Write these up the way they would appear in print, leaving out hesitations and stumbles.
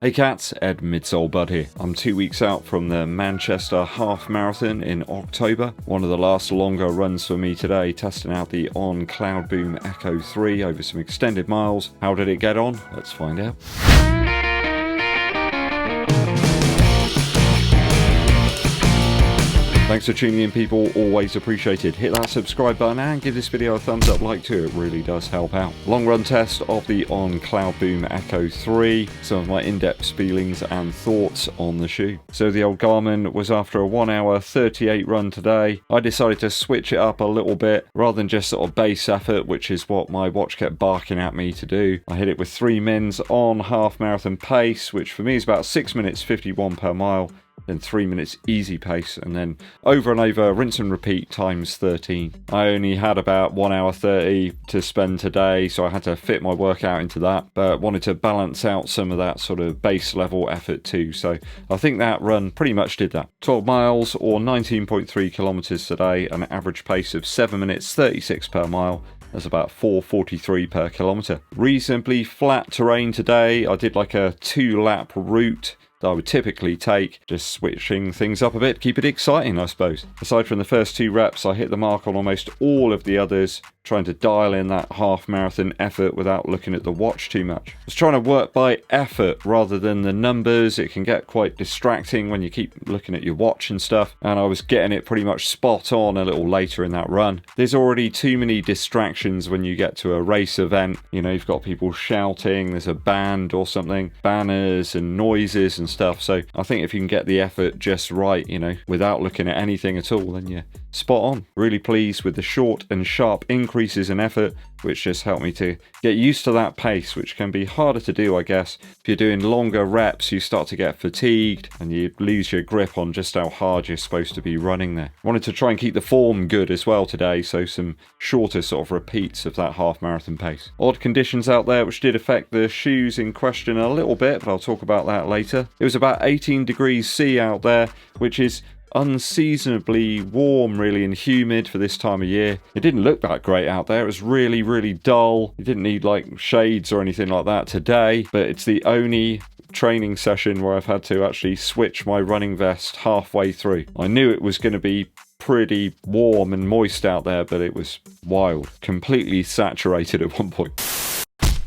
Hey cats, EDDBUD here. I'm 2 weeks out from the Manchester Half Marathon in October. One of the last longer runs for me today, testing out the ON CLOUDBOOM ECHO 3 over some extended miles. How did it get on? Let's find out. Thanks for tuning in, people, always appreciated. Hit that subscribe button and give this video a thumbs up like too, it really does help out. Long run test of the ON CLOUDBOOM ECHO 3, some of my in-depth feelings and thoughts on the shoe. So the old Garmin was after a 1 hour 38 run today. I decided to switch it up a little bit, rather than just sort of base effort, which is what my watch kept barking at me to do. I hit it with 3 mins on half marathon pace, which for me is about 6 minutes 51 per mile. Then 3 minutes easy pace, and then over and over, rinse and repeat times 13. I only had about 1 hour 30 to spend today, so I had to fit my workout into that, but wanted to balance out some of that sort of base level effort too. So I think that run pretty much did that. 12 miles or 19.3 kilometers today, an average pace of 7 minutes 36 per mile. That's about 4:43 per kilometer. Reasonably flat terrain today. I did like a 2-lap route that I would typically take, just switching things up a bit, keep it exciting, I suppose. Aside from the first 2 reps, I hit the mark on almost all of the others, trying to dial in that half marathon effort without looking at the watch too much. I was trying to work by effort rather than the numbers. It can get quite distracting when you keep looking at your watch and stuff, and I was getting it pretty much spot on a little later in that run. There's already too many distractions when you get to a race event. You know, you've got people shouting, there's a band or something, banners and noises and stuff. So I think if you can get the effort just right, you know, without looking at anything at all, then you're spot on. Really pleased with the short and sharp increases in effort, which just helped me to get used to that pace, which can be harder to do, I guess. If you're doing longer reps, you start to get fatigued and you lose your grip on just how hard you're supposed to be running there. Wanted to try and keep the form good as well today, so some shorter sort of repeats of that half marathon pace. Odd conditions out there which did affect the shoes in question a little bit, but I'll talk about that later. It was about 18 degrees C out there, which is unseasonably warm really and humid for this time of year. It didn't look that great out there. It was really dull. You didn't need like shades or anything like that today, but it's the only training session where I've had to actually switch my running vest halfway through. I knew it was going to be pretty warm and moist out there, but it was wild. Completely saturated at one point.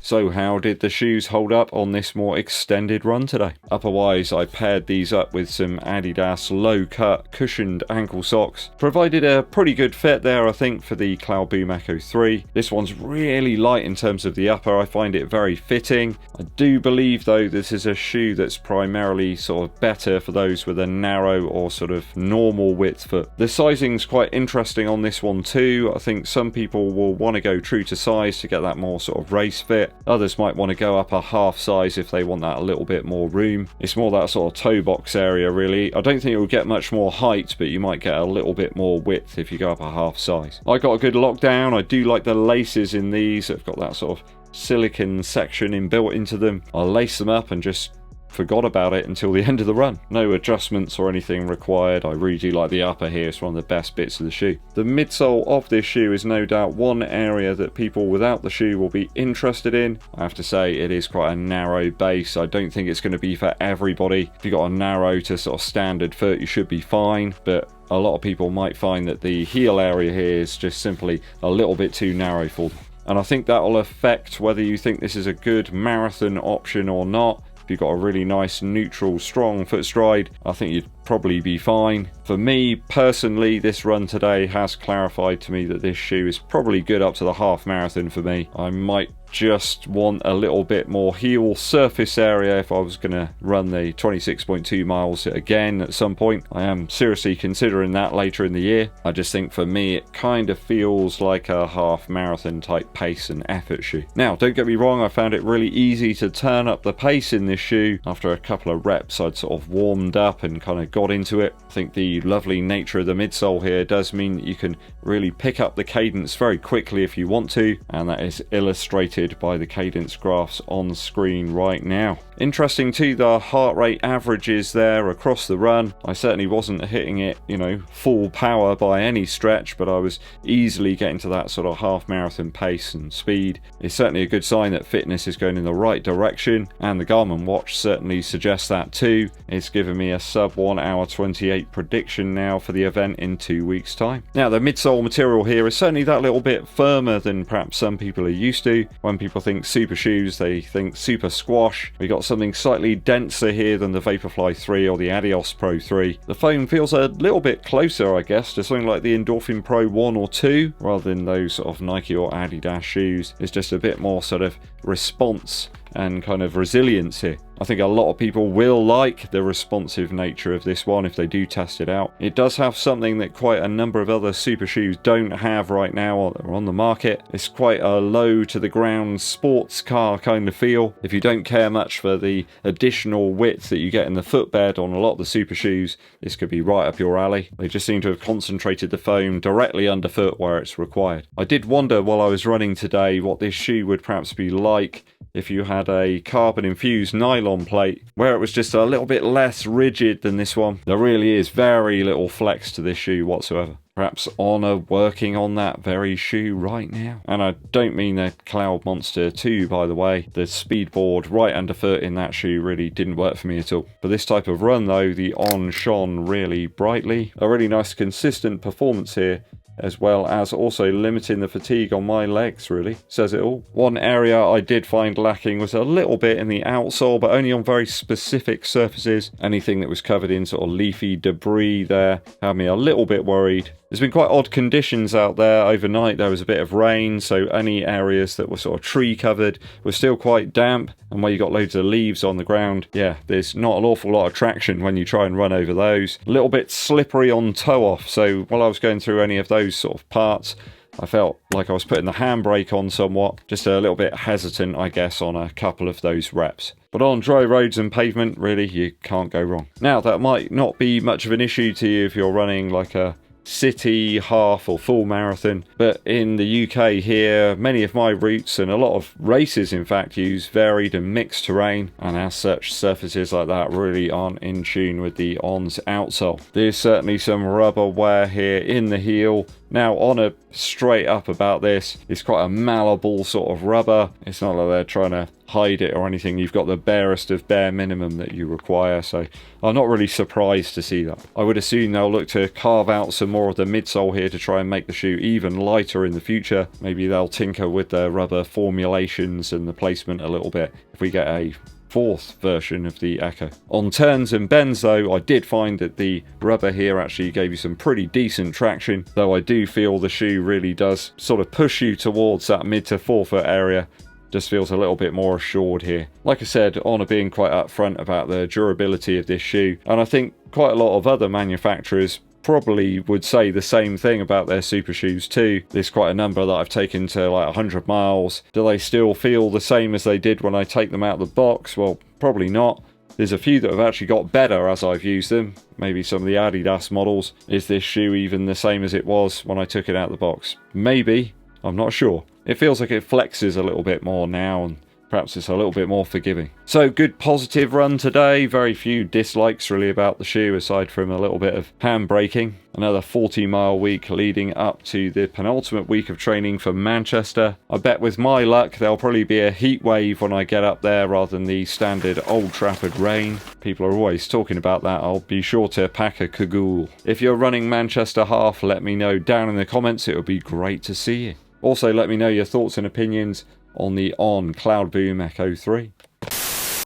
So how did the shoes hold up on this more extended run today? Upperwise, I paired these up with some Adidas low-cut cushioned ankle socks. Provided a pretty good fit there, I think, for the CLOUDBOOM ECHO 3. This one's really light in terms of the upper. I find it very fitting. I do believe, though, this is a shoe that's primarily sort of better for those with a narrow or sort of normal width foot. The sizing's quite interesting on this one too. I think some people will want to go true to size to get that more sort of race fit. Others might want to go up a half size if they want that a little bit more room. It's more that sort of toe box area really. I don't think it will get much more height, but you might get a little bit more width if you go up a half size. I got a good lockdown. I do like the laces in these. They've got that sort of silicone section inbuilt into them. I'll lace them up and just forgot about it until the end of the run. No adjustments or anything required. I really do like the upper here. It's one of the best bits of the shoe. The midsole of this shoe is no doubt one area that people without the shoe will be interested in. I have to say it is quite a narrow base. I don't think it's going to be for everybody. If you've got a narrow to sort of standard foot, you should be fine, but a lot of people might find that the heel area here is just simply a little bit too narrow for them. And I think that will affect whether you think this is a good marathon option or not. If you've got a really nice, neutral, strong foot stride, I think you'd probably be fine. For me, personally, this run today has clarified to me that this shoe is probably good up to the half marathon for me. I might just want a little bit more heel surface area if I was going to run the 26.2 miles again at some point. I am seriously considering that later in the year. I just think for me it kind of feels like a half marathon type pace and effort shoe. Now, don't get me wrong, I found it really easy to turn up the pace in this shoe. After a couple of reps I'd sort of warmed up and kind of got into it. I think the lovely nature of the midsole here does mean that you can really pick up the cadence very quickly if you want to, and that is illustrated dictated by the cadence graphs on screen right now. Interesting too, the heart rate averages there across the run. I certainly wasn't hitting it, you know, full power by any stretch, but I was easily getting to that sort of half marathon pace and speed. It's certainly a good sign that fitness is going in the right direction, and the Garmin watch certainly suggests that too. It's given me a sub 1 hour 28 prediction now for the event in 2 weeks time. Now the midsole material here is certainly that little bit firmer than perhaps some people are used to. When people think super shoes, they think super squash. We got something slightly denser here than the Vaporfly 3 or the Adios Pro 3. The foam feels a little bit closer, I guess, to something like the Endorphin Pro 1 or 2 rather than those sort of Nike or Adidas shoes. It's just a bit more sort of response and kind of resilience here. I think a lot of people will like the responsive nature of this one if they do test it out. It does have something that quite a number of other super shoes don't have right now or that are on the market. It's quite a low to the ground sports car kind of feel. If you don't care much for the additional width that you get in the footbed on a lot of the super shoes, this could be right up your alley. They just seem to have concentrated the foam directly underfoot where it's required. I did wonder while I was running today what this shoe would perhaps be like if you had a carbon infused nylon plate where it was just a little bit less rigid than this one. There really is very little flex to this shoe whatsoever. Perhaps On are working on that very shoe right now. And I don't mean the Cloud Monster 2, by the way. The speedboard right underfoot in that shoe really didn't work for me at all. For this type of run though, the On shone really brightly. A really nice consistent performance here, as well as also limiting the fatigue on my legs, really. Says it all. One area I did find lacking was a little bit in the outsole, but only on very specific surfaces. Anything that was covered in sort of leafy debris there had me a little bit worried. There's been quite odd conditions out there. Overnight there was a bit of rain, so any areas that were sort of tree covered were still quite damp, and where you got loads of leaves on the ground, yeah, there's not an awful lot of traction when you try and run over those. A little bit slippery on toe off, so while I was going through any of those sort of parts, I felt like I was putting the handbrake on somewhat. Just a little bit hesitant, I guess, on a couple of those reps. But on dry roads and pavement, really, you can't go wrong. Now, that might not be much of an issue to you if you're running like a city, half or full marathon, but in the UK here, many of my routes and a lot of races in fact use varied and mixed terrain, and as such surfaces like that really aren't in tune with the On's outsole. There's certainly some rubber wear here in the heel. Now On a straight up about this, it's quite a malleable sort of rubber. It's not like they're trying to hide it or anything. You've got the barest of bare minimum that you require, so I'm not really surprised to see that. I would assume they'll look to carve out some more of the midsole here to try and make the shoe even lighter in the future. Maybe they'll tinker with the rubber formulations and the placement a little bit if we get a fourth version of the Echo. On turns and bends though, I did find that the rubber here actually gave you some pretty decent traction, though I do feel the shoe really does sort of push you towards that mid to forefoot area. Just feels a little bit more assured here. Like I said, On are being quite upfront about the durability of this shoe, and I think quite a lot of other manufacturers probably would say the same thing about their super shoes too. There's quite a number that I've taken to like 100 miles. Do they still feel the same as they did when I take them out of the box? Well, probably not. There's a few that have actually got better as I've used them. Maybe some of the Adidas models. Is this shoe even the same as it was when I took it out of the box? Maybe. I'm not sure. It feels like it flexes a little bit more now, and perhaps it's a little bit more forgiving. So good positive run today. Very few dislikes really about the shoe aside from a little bit of handbraking. Another 40-mile week leading up to the penultimate week of training for Manchester. I bet with my luck there'll probably be a heat wave when I get up there rather than the standard Old Trafford rain. People are always talking about that. I'll be sure to pack a cagoule. If you're running Manchester half, let me know down in the comments. It would be great to see you. Also, let me know your thoughts and opinions on the On CLOUDBOOM ECHO 3.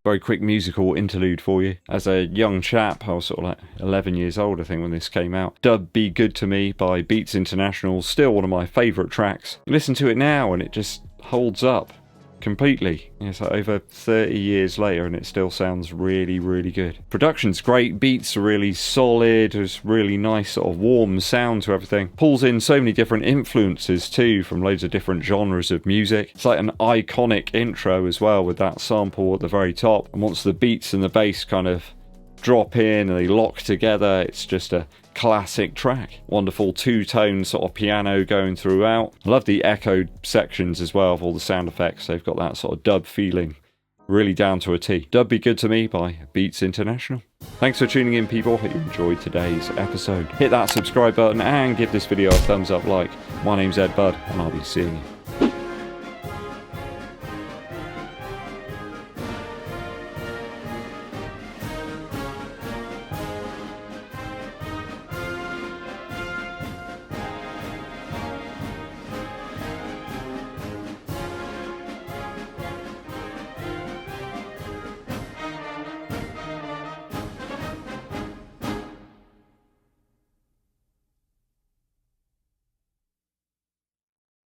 Very quick musical interlude for you. As a young chap, I was sort of like 11 years old, I think, when this came out. Be Good to Me by Beats International, still one of my favourite tracks. You listen to it now and it just holds up completely. It's like over 30 years later and it still sounds really, really good. Production's great, beats are really solid, there's really nice sort of warm sound to everything. Pulls in so many different influences too from loads of different genres of music. It's like an iconic intro as well with that sample at the very top, and once the beats and the bass kind of drop in and they lock together. It's just a classic track. Wonderful two-tone sort of piano going throughout. I love the echo sections as well of all the sound effects. They've got that sort of dub feeling, really down to a T. Dub Be Good To Me by Beats International. Thanks for tuning in, people. Hope you enjoyed today's episode. Hit that subscribe button and give this video a thumbs up like. My name's EDDBUD and I'll be seeing you